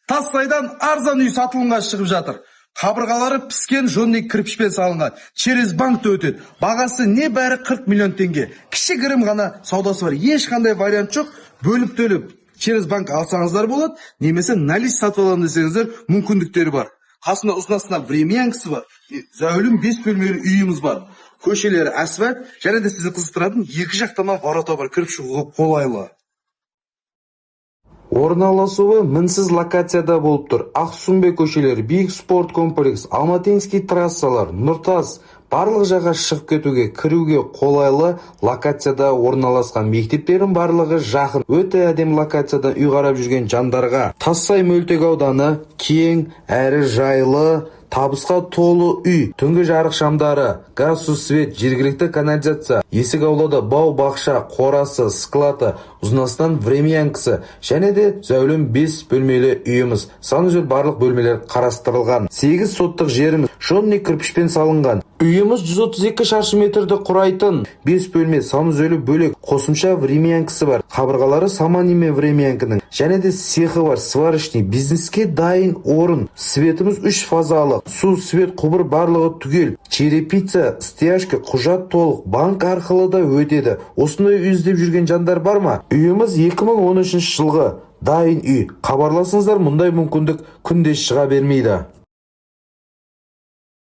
Тассайдан арзан үй сатылымға шығып жатыр. Қабырғалары піскен жонник кірпішпен салынған. Через банкты өтеді. Бағасы не бәрі 40 миллион теңге. Кішігірім ғана саудасы бар. Ешқандай вариант жоқ. Бөліп төліп через банк алсаңыздар болады, немесе налич сатып аламын десеңіздер мүмкіндіктері бар. Қасында ұзынасына времянкасы бар. Зәулім 5 бөлмелі үйіміз бар. Көшелері асфальт, және де сізді қызықтыратын екі жақтама ворота бар. Кіріп шығуға қолайлы. Орналасуы мінсіз локацияда болып тұр. Ақсүмбе көшелері, биік спорт комплекс, Алматинский трассалар, Нұртас, барлық жаға шығып кетуге, кіруге қолайлы локацияда орналасқан. Мектептердің барлығы жақын. Өте әдемі локацияда үй қарап жүрген жандарға Тассай мөлтек ауданы кең әрі жайлы, табысқа толы үй. Түнгі жарық шамдары, газ, су, свет, жергілікті канализация, есік аулада бау, бақша, қорасы, склаты, ұзынасынан времянкасы, және де зәулім 5 бөлмелі үйіміз. Санузел барлық бөлмелер қарастырылған. 8 соттық жеріміз жонник кірпішпен салынған. Үйіміз 132 шаршы метрді құрайтын. 5 бөлме, санузелі бөлек, қосымша времянкасы бар. Қабырғалары саманиме времянкінің, және де цехы бар, сварочный, бизнеске дайын орын. Светіміз 3 фазалы. Су, свет, құбыр барлығы түгел. Черепица, стяжка, құжат толық, банк арқылы да өтеді. Осындай үй іздеп жүрген жандар бар ма? Үйіміз 2013 жылғы дайын үй. Хабарласыңыздар, мұндай мүмкіндік күнде шыға бермейді.